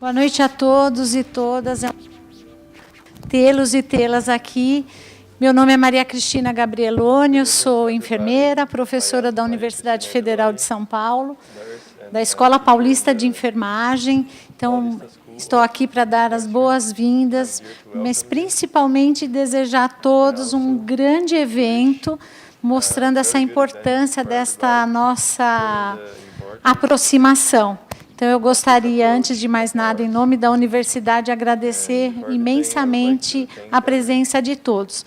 Boa noite a todos e todas. É um tê-los e tê-las aqui. Meu nome é Maria Cristina Gabrieloni, eu sou enfermeira, professora da Universidade Federal de São Paulo, da Escola Paulista de Enfermagem. Então, estou aqui para dar as boas-vindas, mas principalmente desejar a todos um grande evento, mostrando essa importância desta nossa aproximação. Então, eu gostaria, antes de mais nada, em nome da universidade, agradecer imensamente a presença de todos.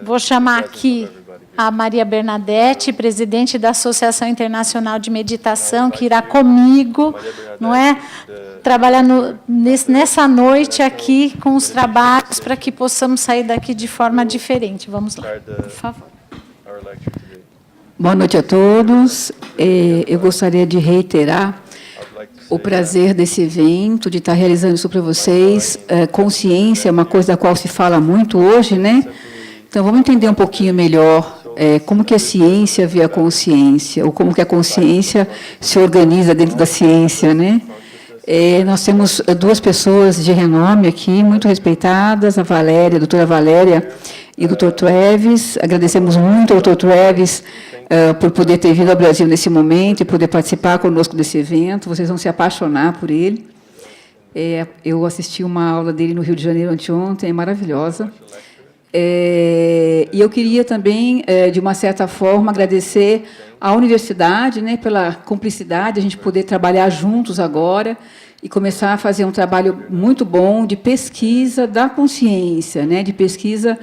Vou chamar aqui a Maria Bernadette, presidente da Associação Internacional de Meditação, que irá comigo, não é, trabalhar nessa noite aqui com os trabalhos para que possamos sair daqui de forma diferente. Vamos lá, por favor. Boa noite a todos. Eu gostaria de reiterar o prazer desse evento, de estar realizando isso para vocês. Consciência é uma coisa da qual se fala muito hoje, né? Então, vamos entender um pouquinho melhor como que a ciência vê a consciência, ou como que a consciência se organiza dentro da ciência, né? Nós temos duas pessoas de renome aqui, muito respeitadas, a doutora Valéria e o doutor Travis. Agradecemos muito ao doutor Travis por poder ter vindo ao Brasil nesse momento e poder participar conosco desse evento. Vocês vão se apaixonar por ele. Eu assisti uma aula dele no Rio de Janeiro anteontem, é maravilhosa. E eu queria também, de uma certa forma, agradecer à universidade, né, pela cumplicidade, a gente poder trabalhar juntos agora e começar a fazer um trabalho muito bom de pesquisa da consciência, né, de pesquisa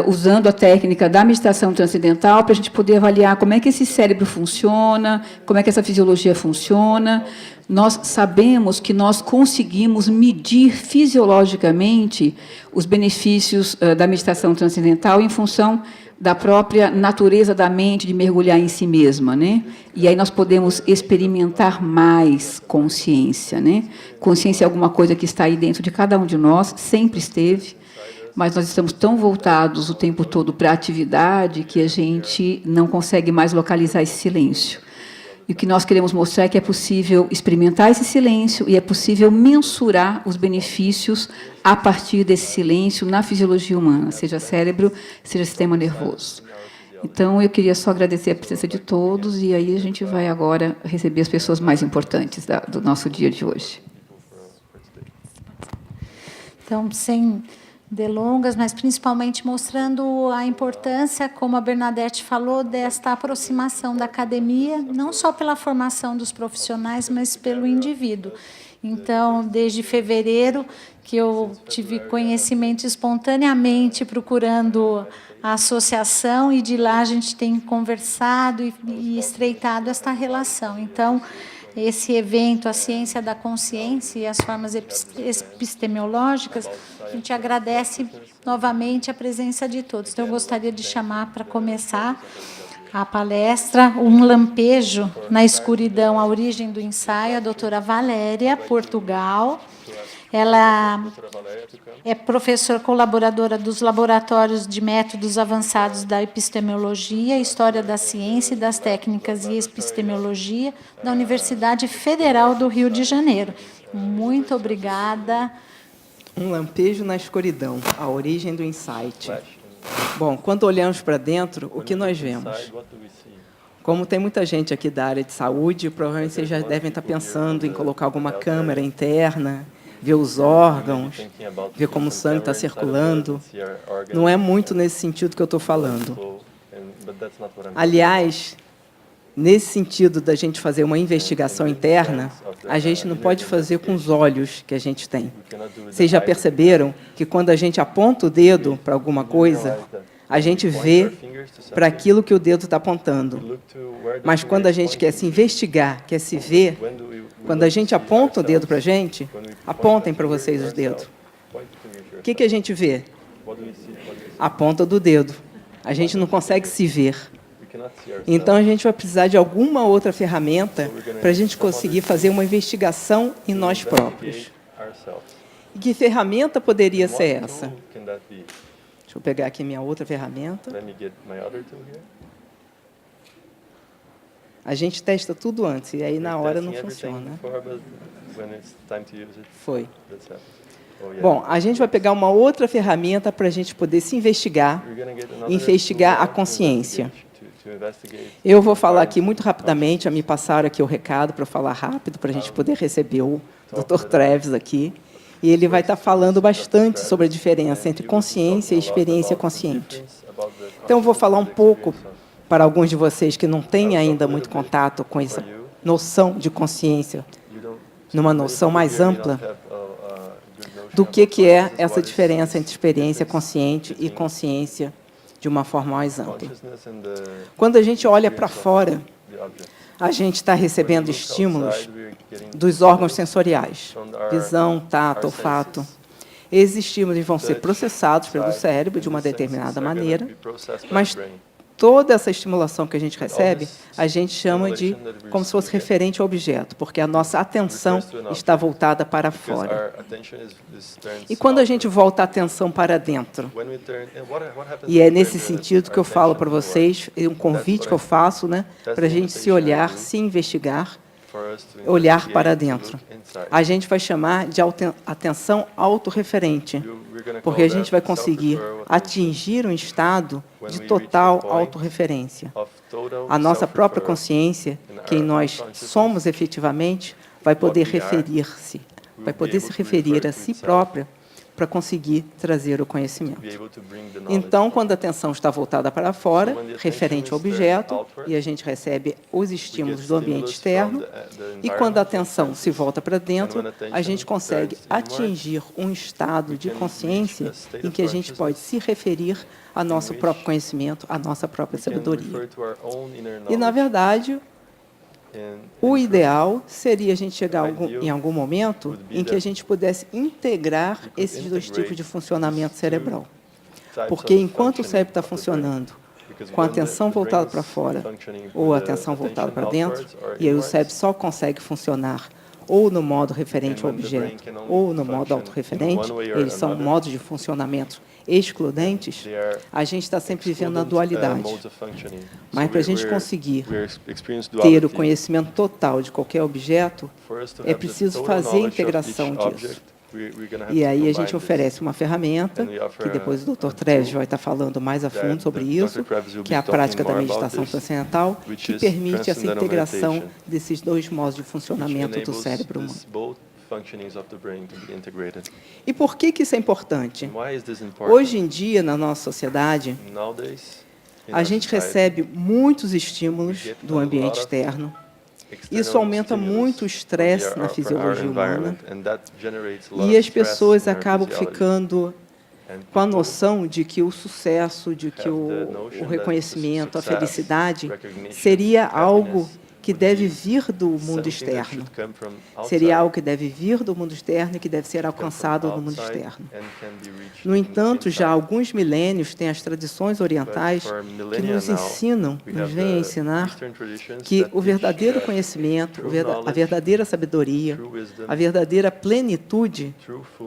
usando a técnica da meditação transcendental para a gente poder avaliar como é que esse cérebro funciona, como é que essa fisiologia funciona. Nós sabemos que nós conseguimos medir fisiologicamente os benefícios da meditação transcendental em função da própria natureza da mente de mergulhar em si mesma, né? E aí nós podemos experimentar mais consciência, né? Consciência é alguma coisa que está aí dentro de cada um de nós, sempre esteve, mas nós estamos tão voltados o tempo todo para a atividade que a gente não consegue mais localizar esse silêncio. E o que nós queremos mostrar é que é possível experimentar esse silêncio e é possível mensurar os benefícios a partir desse silêncio na fisiologia humana, seja cérebro, seja sistema nervoso. Então, eu queria só agradecer a presença de todos e aí a gente vai agora receber as pessoas mais importantes do nosso dia de hoje. Então, sem delongas, mas principalmente mostrando a importância, como a Bernadette falou, desta aproximação da academia, não só pela formação dos profissionais, mas pelo indivíduo. Então, desde fevereiro, que eu tive conhecimento espontaneamente procurando a associação, e de lá a gente tem conversado e estreitado esta relação. Então, esse evento, a ciência da consciência e as formas epistemológicas, a gente agradece novamente a presença de todos. Então, eu gostaria de chamar para começar a palestra, um lampejo na escuridão, a origem do ensaio, a doutora Valéria, Portugal. Ela é professora colaboradora dos laboratórios de métodos avançados da epistemologia, história da ciência e das técnicas e epistemologia da Universidade Federal do Rio de Janeiro. Muito obrigada. Um lampejo na escuridão, a origem do insight. Bom, quando olhamos para dentro, o que nós vemos? Como tem muita gente aqui da área de saúde, provavelmente vocês já devem estar pensando em colocar alguma câmera interna, ver os órgãos, ver como o sangue está circulando. Não é muito nesse sentido que eu estou falando. Aliás, nesse sentido da gente fazer uma investigação interna, a gente não pode fazer com os olhos que a gente tem. Vocês já perceberam que quando a gente aponta o dedo para alguma coisa, a gente vê para aquilo que o dedo está apontando. Mas quando a gente quer se investigar, quer se ver, quando a gente aponta o dedo para a gente, apontem para vocês os dedos. O que a gente vê? A ponta do dedo. A gente não consegue se ver. Então, a gente vai precisar de alguma outra ferramenta para a gente conseguir fazer uma investigação em nós próprios. E que ferramenta poderia ser essa? Deixa eu pegar aqui minha outra ferramenta. A gente testa tudo antes, e aí na hora não funciona. Foi. Bom, a gente vai pegar uma outra ferramenta para a gente poder se investigar a consciência. Eu vou falar aqui muito rapidamente, me passaram aqui o recado para eu falar rápido, para a gente poder receber o Dr. Travis aqui. E ele vai estar falando bastante sobre a diferença entre consciência e experiência consciente. Então, eu vou falar um pouco para alguns de vocês que não têm ainda muito contato com essa noção de consciência, numa noção mais ampla, do que é essa diferença entre experiência consciente e consciência de uma forma mais ampla. Quando a gente olha para fora, a gente está recebendo estímulos dos órgãos sensoriais, visão, tato, olfato. Esses estímulos vão ser processados pelo cérebro de uma determinada maneira, mas toda essa estimulação que a gente recebe, a gente chama de como se fosse referente ao objeto, porque a nossa atenção está voltada para fora. E quando a gente volta a atenção para dentro? E é nesse sentido que eu falo para vocês, um convite que eu faço, né, para a gente se olhar, se investigar, olhar para dentro. A gente vai chamar de atenção autorreferente, porque a gente vai conseguir atingir um estado de total autorreferência. A nossa própria consciência, quem nós somos efetivamente, vai poder referir-se, vai poder se referir a si própria para conseguir trazer o conhecimento. Então, quando a atenção está voltada para fora, referente ao objeto, e a gente recebe os estímulos do ambiente externo, e quando a atenção se volta para dentro, a gente consegue atingir um estado de consciência em que a gente pode se referir ao nosso próprio conhecimento, à nossa própria sabedoria. E, na verdade, o ideal seria a gente chegar em algum momento em que a gente pudesse integrar esses dois tipos de funcionamento cerebral. Porque enquanto o cérebro está funcionando com a atenção voltada para fora ou a atenção voltada para dentro, e aí o cérebro só consegue funcionar ou no modo referente ao objeto ou no modo autorreferente, eles são modos de funcionamento excludentes, a gente está sempre vivendo a dualidade. Mas para a gente conseguir ter o conhecimento total de qualquer objeto, é preciso fazer a integração disso. E aí a gente oferece uma ferramenta, que depois o Dr. Travis vai estar falando mais a fundo sobre isso, que é a prática da meditação transcendental, que permite essa integração desses dois modos de funcionamento do cérebro humano. E por que isso é importante? Hoje em dia, na nossa sociedade, a gente recebe muitos estímulos do ambiente externo. Isso aumenta muito o estresse na fisiologia humana. E as pessoas acabam ficando com a noção de que o sucesso, de que o reconhecimento, a felicidade seria algo que deve vir do mundo externo. Seria algo que deve vir do mundo externo e que deve ser alcançado no mundo externo. No entanto, já há alguns milênios tem as tradições orientais que nos ensinam, nos vêm a ensinar, que o verdadeiro conhecimento, a verdadeira sabedoria, a verdadeira plenitude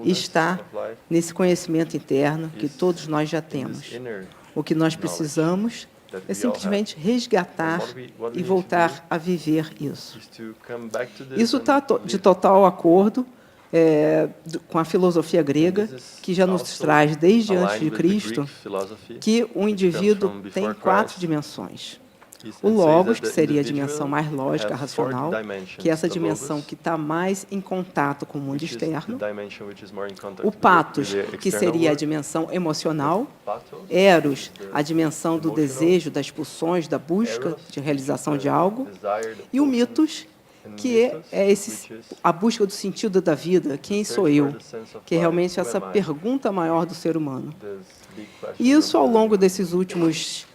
está nesse conhecimento interno que todos nós já temos. O que nós precisamos é simplesmente resgatar e voltar a viver isso. Isso está de total acordo com a filosofia grega, que já nos traz desde antes de Cristo que o indivíduo tem 4 dimensões. O logos, que seria a dimensão mais lógica, racional, que é essa dimensão que está mais em contato com o mundo externo. O pathos, que seria a dimensão emocional. Eros, a dimensão do desejo, das pulsões, da busca de realização de algo. E o mitos, que é a busca do sentido da vida, quem sou eu? Que é realmente essa pergunta maior do ser humano. E isso, ao longo desses últimos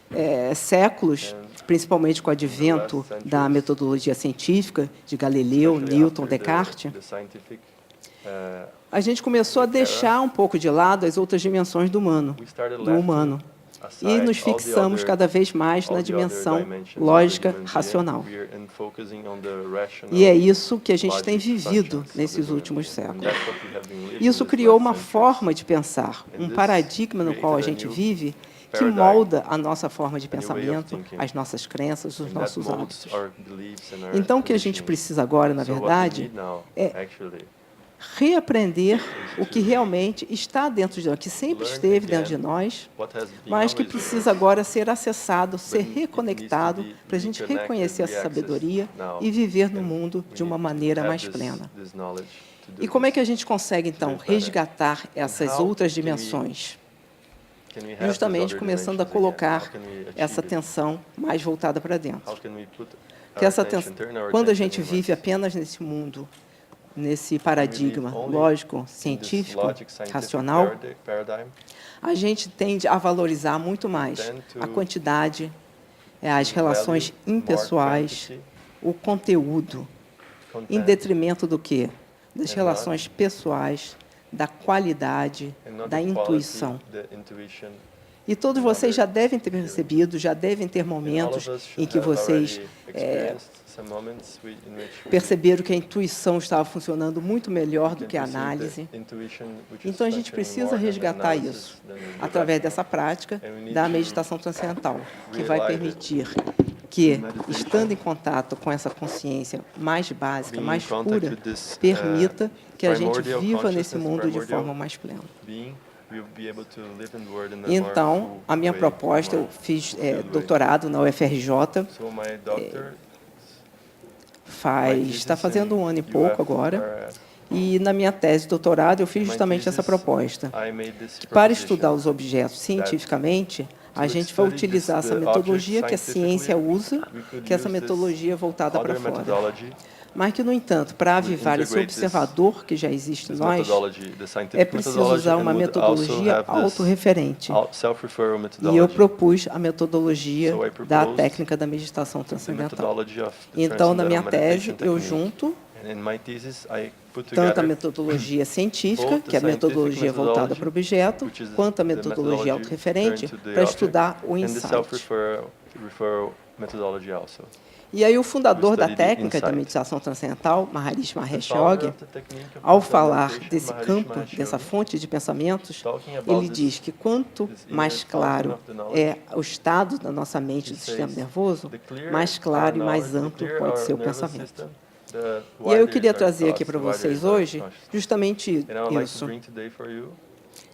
séculos, principalmente com o advento da metodologia científica de Galileu, Newton, Descartes, a gente começou a deixar um pouco de lado as outras dimensões do humano. E nos fixamos cada vez mais na dimensão lógica, racional. E é isso que a gente tem vivido nesses últimos séculos. Isso criou uma forma de pensar, um paradigma no qual a gente vive, que molda a nossa forma de pensamento, as nossas crenças, os nossos hábitos. Então, o que a gente precisa agora, na verdade, é reaprender o que realmente está dentro de nós, que sempre esteve dentro de nós, mas que precisa agora ser acessado, ser reconectado, para a gente reconhecer essa sabedoria e viver no mundo de uma maneira mais plena. E como é que a gente consegue, então, resgatar essas outras dimensões? Justamente começando a colocar essa atenção mais voltada para dentro. Que essa atenção, quando a gente vive apenas nesse mundo, nesse paradigma lógico, científico, racional, a gente tende a valorizar muito mais a quantidade, as relações impessoais, o conteúdo, em detrimento do quê? Das relações pessoais, da qualidade, da intuição. E todos vocês já devem ter percebido, já devem ter momentos em que vocês perceberam que a intuição estava funcionando muito melhor do que a análise. Então, a gente precisa resgatar isso através dessa prática da meditação transcendental, que vai permitir que, estando em contato com essa consciência mais básica, mais pura, permita que a gente viva nesse mundo de forma mais plena. Então, a minha proposta, eu fiz doutorado na UFRJ, está fazendo 1 ano e pouco agora, e na minha tese de doutorado eu fiz justamente essa proposta, que para estudar os objetos cientificamente, a gente vai utilizar essa metodologia que a ciência usa, que é essa metodologia voltada para fora. Mas que, no entanto, para avivar esse observador que já existe em nós, é preciso usar uma metodologia autorreferente. E eu propus a metodologia da técnica da meditação transcendental. Então, na minha tese, eu junto tanto a metodologia científica, que é a metodologia voltada para o objeto, quanto a metodologia autorreferente para estudar o insight. E aí o fundador da técnica da meditação transcendental, Maharishi Mahesh Yogi, ao falar desse campo, dessa fonte de pensamentos, ele diz que quanto mais claro é o estado da nossa mente, do sistema nervoso, mais claro e mais amplo pode ser o pensamento. E aí eu queria trazer aqui para vocês hoje justamente isso.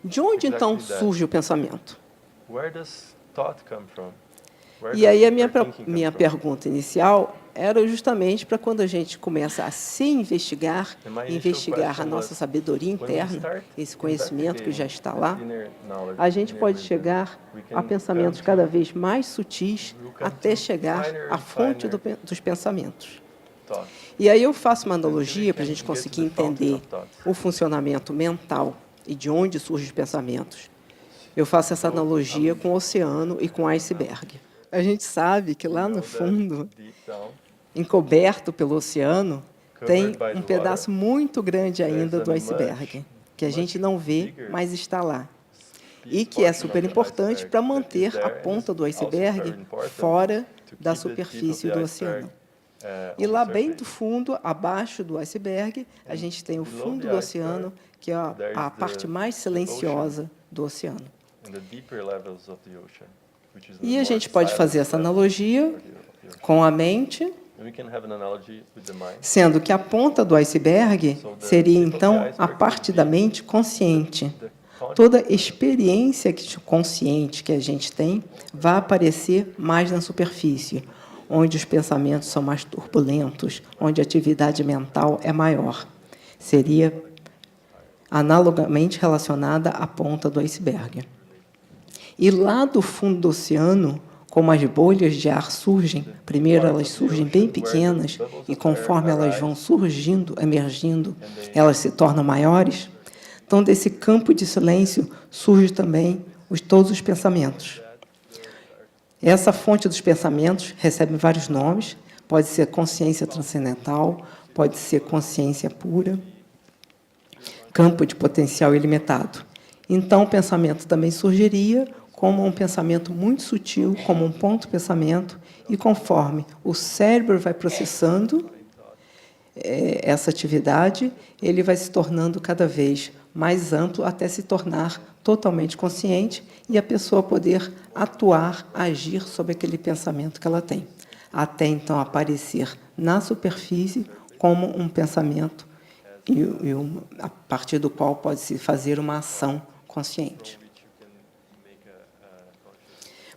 De onde, então, surge o pensamento? E aí a minha pergunta inicial era justamente para quando a gente começa a se investigar, investigar a nossa sabedoria interna, esse conhecimento que já está lá, a gente pode chegar a pensamentos cada vez mais sutis até chegar à fonte dos pensamentos. E aí eu faço uma analogia para a gente conseguir entender o funcionamento mental e de onde surgem os pensamentos. Eu faço essa analogia com o oceano e com o iceberg. A gente sabe que lá no fundo, encoberto pelo oceano, tem um pedaço muito grande ainda do iceberg, que a gente não vê, mas está lá. E que é super importante para manter a ponta do iceberg fora da superfície do oceano. E lá bem do fundo, abaixo do iceberg, a gente tem o fundo do oceano, que é a parte mais silenciosa do oceano. E a gente pode fazer essa analogia com a mente, sendo que a ponta do iceberg seria, então, a parte da mente consciente. Toda experiência consciente que a gente tem vai aparecer mais na superfície, onde os pensamentos são mais turbulentos, onde a atividade mental é maior. Seria analogamente relacionada à ponta do iceberg. E lá do fundo do oceano, como as bolhas de ar surgem, primeiro elas surgem bem pequenas, e conforme elas vão surgindo, emergindo, elas se tornam maiores. Então, desse campo de silêncio, surgem também todos os pensamentos. Essa fonte dos pensamentos recebe vários nomes, pode ser consciência transcendental, pode ser consciência pura, campo de potencial ilimitado. Então, o pensamento também surgiria como um pensamento muito sutil, como um ponto de pensamento, e conforme o cérebro vai processando, essa atividade, ele vai se tornando cada vez mais amplo até se tornar totalmente consciente e a pessoa poder atuar, agir sobre aquele pensamento que ela tem, até então aparecer na superfície como um pensamento a partir do qual pode-se fazer uma ação consciente.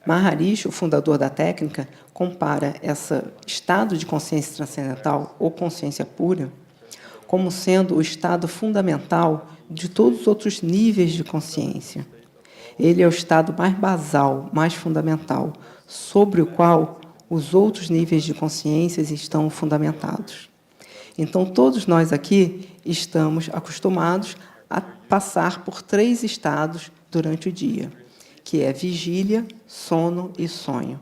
Maharishi, o fundador da técnica, compara esse estado de consciência transcendental ou consciência pura como sendo o estado fundamental de todos os outros níveis de consciência. Ele é o estado mais basal, mais fundamental, sobre o qual os outros níveis de consciência estão fundamentados. Então, todos nós aqui estamos acostumados a passar por 3 estados durante o dia, que é vigília, sono e sonho.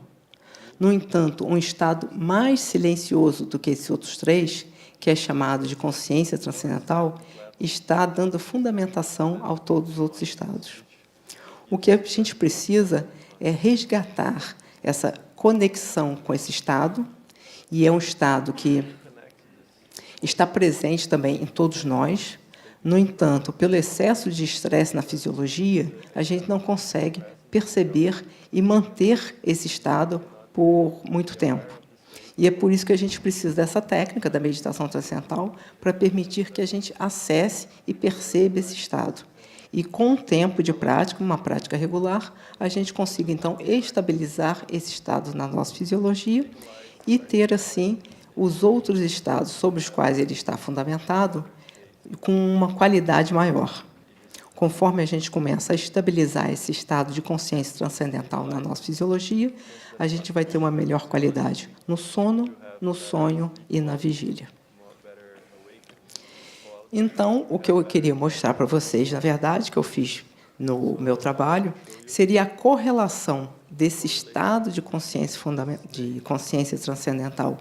No entanto, um estado mais silencioso do que esses outros 3, que é chamado de consciência transcendental, está dando fundamentação a todos os outros estados. O que a gente precisa é resgatar essa conexão com esse estado, e é um estado que está presente também em todos nós. No entanto, pelo excesso de estresse na fisiologia, a gente não consegue perceber e manter esse estado por muito tempo. E é por isso que a gente precisa dessa técnica da meditação transcendental para permitir que a gente acesse e perceba esse estado. E, com o tempo de prática, uma prática regular, a gente consiga, então, estabilizar esse estado na nossa fisiologia e ter, assim, os outros estados sobre os quais ele está fundamentado com uma qualidade maior. Conforme a gente começa a estabilizar esse estado de consciência transcendental na nossa fisiologia, a gente vai ter uma melhor qualidade no sono, no sonho e na vigília. Então, o que eu queria mostrar para vocês, na verdade, que eu fiz no meu trabalho, seria a correlação desse estado de consciência transcendental,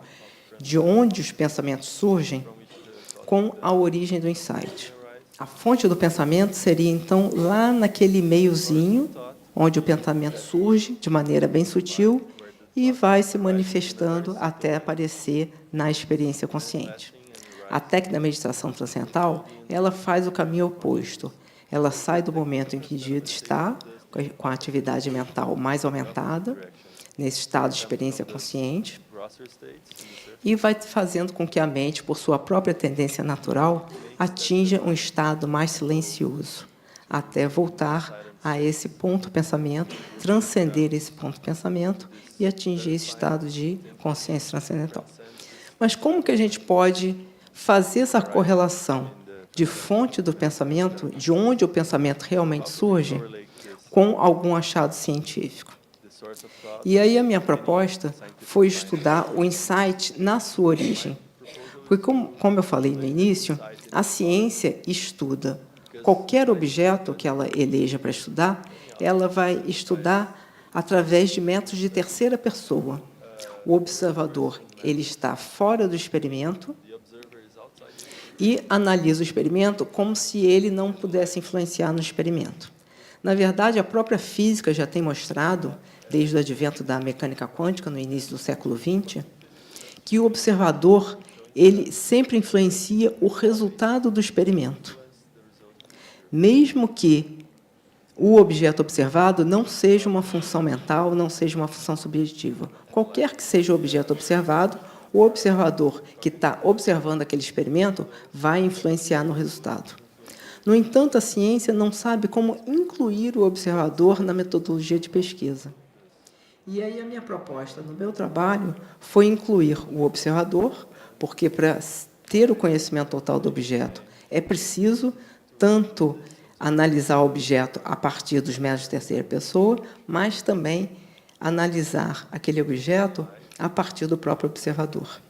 de onde os pensamentos surgem, com a origem do insight. A fonte do pensamento seria, então, lá naquele meiozinho, onde o pensamento surge de maneira bem sutil e vai se manifestando até aparecer na experiência consciente. A técnica da meditação transcendental, ela faz o caminho oposto. Ela sai do momento em que o indivíduo está com a atividade mental mais aumentada, nesse estado de experiência consciente, e vai fazendo com que a mente, por sua própria tendência natural, atinja um estado mais silencioso, até voltar a esse ponto pensamento, transcender esse ponto pensamento e atingir esse estado de consciência transcendental. Mas como que a gente pode fazer essa correlação de fonte do pensamento, de onde o pensamento realmente surge, com algum achado científico? E aí a minha proposta foi estudar o insight na sua origem. Porque, como eu falei no início, a ciência estuda qualquer objeto que ela eleja para estudar, ela vai estudar através de métodos de terceira pessoa. O observador, ele está fora do experimento e analisa o experimento como se ele não pudesse influenciar no experimento. Na verdade, a própria física já tem mostrado, desde o advento da mecânica quântica, no início do século XX, que o observador ele sempre influencia o resultado do experimento, mesmo que o objeto observado não seja uma função mental, não seja uma função subjetiva. Qualquer que seja o objeto observado, o observador que está observando aquele experimento vai influenciar no resultado. No entanto, a ciência não sabe como incluir o observador na metodologia de pesquisa. E aí a minha proposta no meu trabalho foi incluir o observador, porque para ter o conhecimento total do objeto é preciso tanto analisar o objeto a partir dos métodos de terceira pessoa, mas também analisar aquele objeto a partir do próprio observador.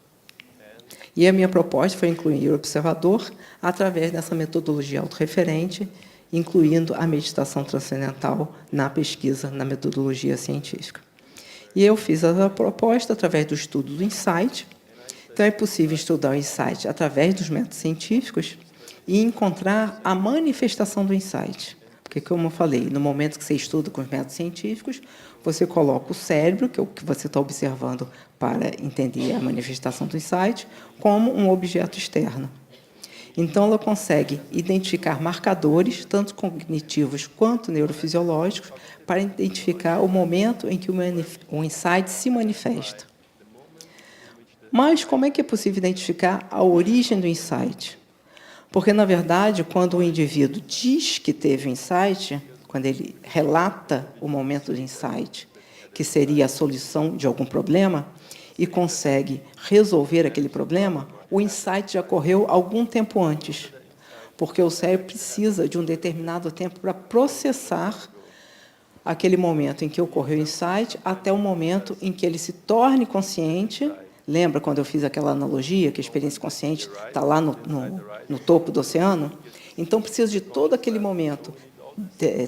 E a minha proposta foi incluir o observador através dessa metodologia autorreferente, incluindo a meditação transcendental na pesquisa, na metodologia científica. E eu fiz a proposta através do estudo do insight. Então, é possível estudar o insight através dos métodos científicos e encontrar a manifestação do insight. Porque Porque, como eu falei, no momento que você estuda com os métodos científicos, você coloca o cérebro, que é o que você está observando para entender a manifestação do insight, como um objeto externo. Então, ela consegue identificar marcadores, tanto cognitivos quanto neurofisiológicos, para identificar o momento em que o insight se manifesta. Mas como é que é possível identificar a origem do insight? Porque, na verdade, quando o indivíduo diz que teve um insight, quando ele relata o momento do insight, que seria a solução de algum problema, e consegue resolver aquele problema, o insight já ocorreu algum tempo antes, porque o cérebro precisa de um determinado tempo para processar aquele momento em que ocorreu o insight até o momento em que ele se torne consciente. Lembra quando eu fiz aquela analogia, que a experiência consciente está lá no topo do oceano? Então, precisa de todo aquele momento,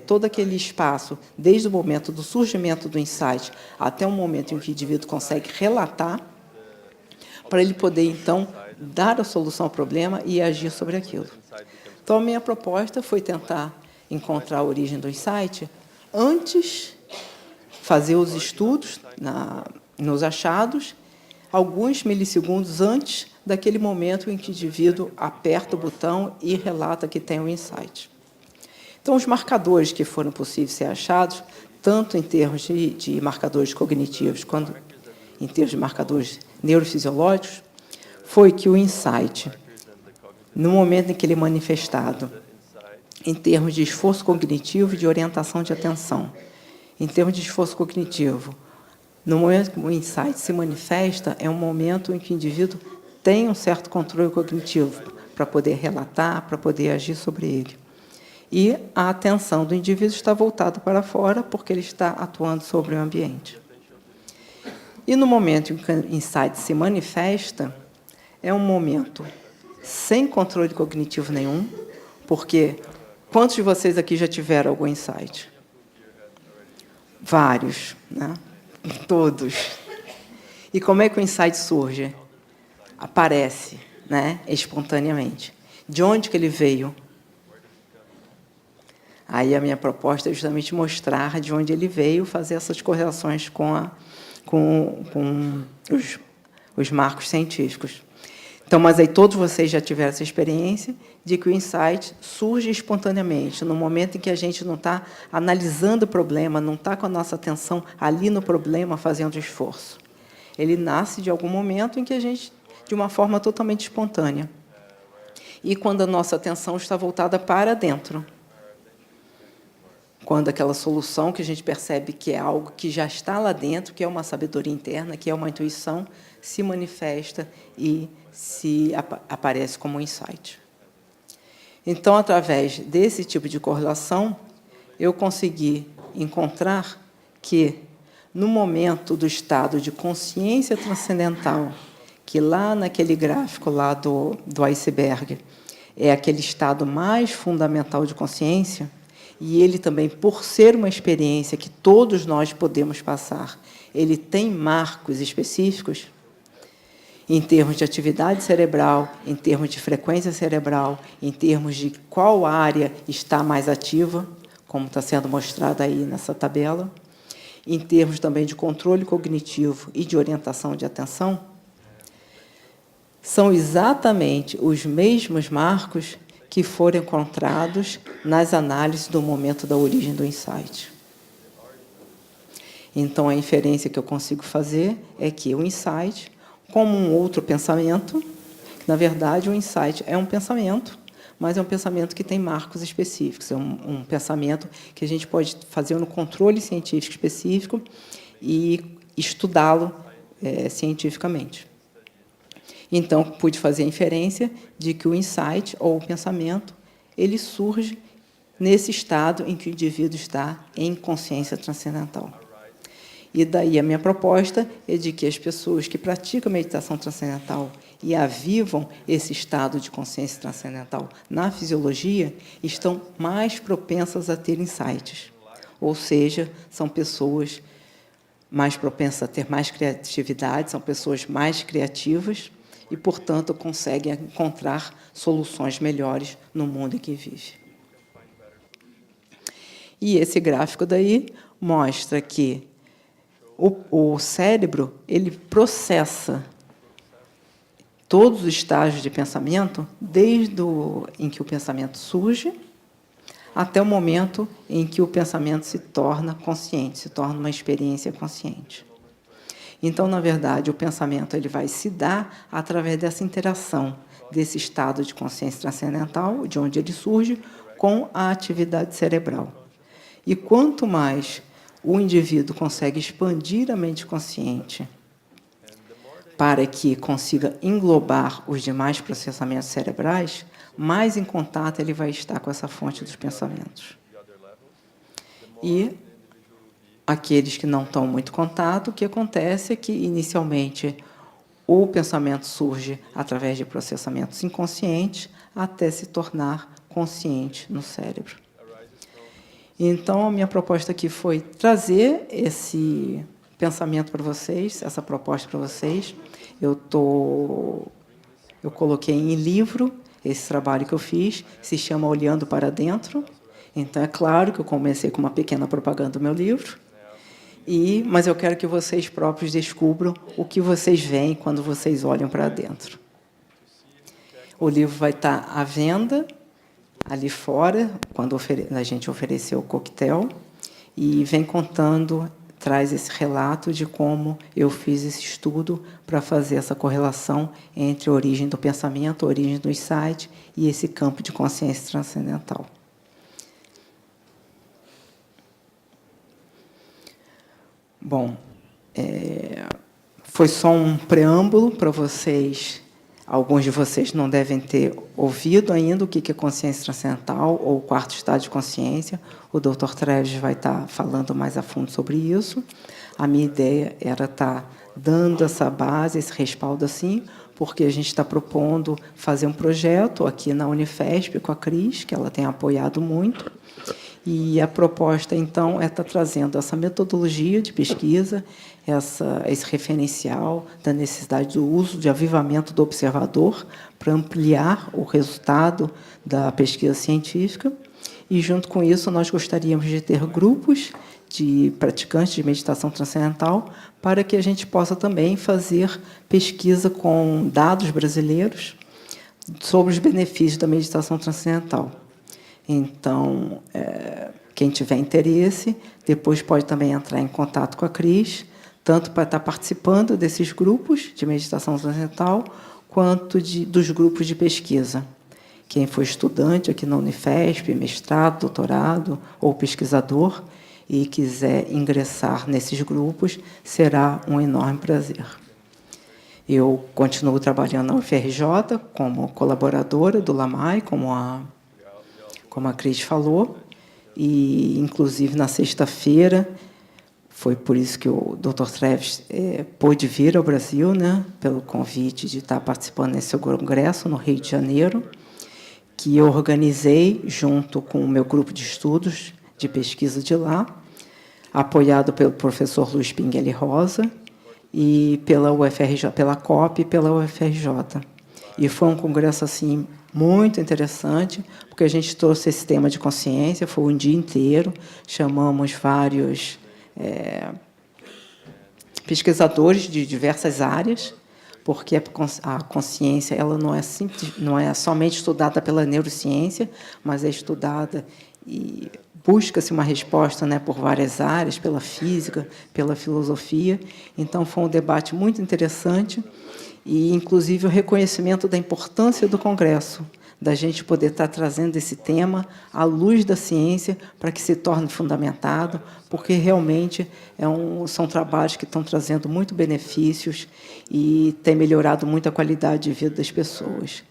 todo aquele espaço, desde o momento do surgimento do insight até o momento em que o indivíduo consegue relatar, para ele poder, então, dar a solução ao problema e agir sobre aquilo. Então, a minha proposta foi tentar encontrar a origem do insight antes, fazer os estudos nos achados, alguns milissegundos antes daquele momento em que o indivíduo aperta o botão e relata que tem um insight. Então, os marcadores que foram possíveis ser achados, tanto em termos de marcadores cognitivos quanto em termos de marcadores neurofisiológicos, foi que o insight, no momento em que ele é manifestado, em termos de esforço cognitivo e de orientação de atenção, em termos de esforço cognitivo, no momento que o insight se manifesta, é um momento em que o indivíduo tem um certo controle cognitivo para poder relatar, para poder agir sobre ele. E a atenção do indivíduo está voltada para fora, porque ele está atuando sobre o ambiente. E no momento em que o insight se manifesta, é um momento sem controle cognitivo nenhum, porque quantos de vocês aqui já tiveram algum insight? Vários, né? Todos. E como é que o insight surge? Aparece, né? Espontaneamente. De onde que ele veio? Aí a minha proposta é justamente mostrar de onde ele veio, fazer essas correlações com os marcos científicos. Então, mas aí todos vocês já tiveram essa experiência de que o insight surge espontaneamente, no momento em que a gente não está analisando o problema, não está com a nossa atenção ali no problema, fazendo esforço. Ele nasce de algum momento em que a gente, de uma forma totalmente espontânea. E quando a nossa atenção está voltada para dentro. Quando aquela solução que a gente percebe que é algo que já está lá dentro, que é uma sabedoria interna, que é uma intuição, se manifesta e aparece como um insight. Então, através desse tipo de correlação, eu consegui encontrar que, no momento do estado de consciência transcendental, que lá naquele gráfico lá do iceberg é aquele estado mais fundamental de consciência, e ele também, por ser uma experiência que todos nós podemos passar, ele tem marcos específicos, em termos de atividade cerebral, em termos de frequência cerebral, em termos de qual área está mais ativa, como está sendo mostrado aí nessa tabela, em termos também de controle cognitivo e de orientação de atenção, são exatamente os mesmos marcos que foram encontrados nas análises do momento da origem do insight. Então, a inferência que eu consigo fazer é que o insight, como um outro pensamento, na verdade, o insight é um pensamento, mas é um pensamento que tem marcos específicos, é um pensamento que a gente pode fazer no controle científico específico e estudá-lo cientificamente. Então, pude fazer a inferência de que o insight, ou o pensamento, ele surge nesse estado em que o indivíduo está em consciência transcendental. E daí a minha proposta é de que as pessoas que praticam meditação transcendental e avivam esse estado de consciência transcendental na fisiologia estão mais propensas a ter insights. Ou seja, são pessoas mais propensas a ter mais criatividade, são pessoas mais criativas e, portanto, conseguem encontrar soluções melhores no mundo em que vive. E esse gráfico daí mostra que o cérebro ele processa todos os estágios de pensamento, desde em que o pensamento surge até o momento em que o pensamento se torna consciente, se torna uma experiência consciente. Então, na verdade, o pensamento ele vai se dar através dessa interação, desse estado de consciência transcendental, de onde ele surge, com a atividade cerebral. E quanto mais o indivíduo consegue expandir a mente consciente para que consiga englobar os demais processamentos cerebrais, mais em contato ele vai estar com essa fonte dos pensamentos. E aqueles que não estão muito em contato, o que acontece é que, inicialmente, o pensamento surge através de processamentos inconscientes até se tornar consciente no cérebro. Então, a minha proposta aqui foi trazer esse pensamento para vocês, essa proposta para vocês. Eu coloquei em livro esse trabalho que eu fiz, se chama Olhando para Dentro. Então, é claro que eu comecei com uma pequena propaganda do meu livro, mas eu quero que vocês próprios descubram o que vocês veem quando vocês olham para dentro. O livro vai estar à venda ali fora, quando a gente ofereceu o coquetel, e vem contando, traz esse relato de como eu fiz esse estudo para fazer essa correlação entre a origem do pensamento, a origem do insight e esse campo de consciência transcendental. Bom, foi só um preâmbulo para vocês. Alguns de vocês não devem ter ouvido ainda o que é consciência transcendental ou o quarto estado de consciência. O Dr. Treves vai estar falando mais a fundo sobre isso. A minha ideia era estar dando essa base, esse respaldo assim, porque a gente está propondo fazer um projeto aqui na Unifesp com a Cris, que ela tem apoiado muito. E a proposta, então, é estar trazendo essa metodologia de pesquisa, esse referencial da necessidade do uso de avivamento do observador para ampliar o resultado da pesquisa científica. E, junto com isso, nós gostaríamos de ter grupos de praticantes de meditação transcendental para que a gente possa também fazer pesquisa com dados brasileiros sobre os benefícios da meditação transcendental. Então, quem tiver interesse, depois pode também entrar em contato com a Cris, tanto para estar participando desses grupos de meditação transcendental, quanto dos grupos de pesquisa. Quem for estudante aqui na Unifesp, mestrado, doutorado ou pesquisador, e quiser ingressar nesses grupos, será um enorme prazer. Eu continuo trabalhando na UFRJ como colaboradora do LAMAI, como a Cris falou, e, inclusive, na sexta-feira, foi por isso que o Dr. Treves pôde vir ao Brasil, né, pelo convite de estar participando desse congresso no Rio de Janeiro, que eu organizei junto com o meu grupo de estudos de pesquisa de lá, apoiado pelo professor Luiz Pinguelli Rosa e pela UFRJ, pela COP e pela UFRJ. E foi um congresso assim muito interessante, porque a gente trouxe esse tema de consciência, foi um dia inteiro, chamamos vários pesquisadores de diversas áreas, porque a consciência ela não é somente estudada pela neurociência, mas é estudada e busca-se uma resposta, né, por várias áreas, pela física, pela filosofia. Então, foi um debate muito interessante e, inclusive, o reconhecimento da importância do Congresso, da gente poder estar trazendo esse tema à luz da ciência para que se torne fundamentado, porque realmente são trabalhos que estão trazendo muito benefícios e têm melhorado muito a qualidade de vida das pessoas.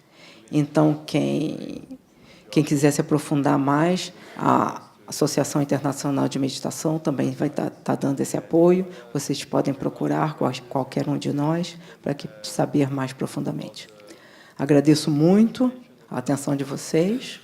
Então, quem quiser se aprofundar mais, a Associação Internacional de Meditação também vai estar dando esse apoio. Vocês podem procurar qualquer um de nós para saber mais profundamente. Agradeço muito a atenção de vocês.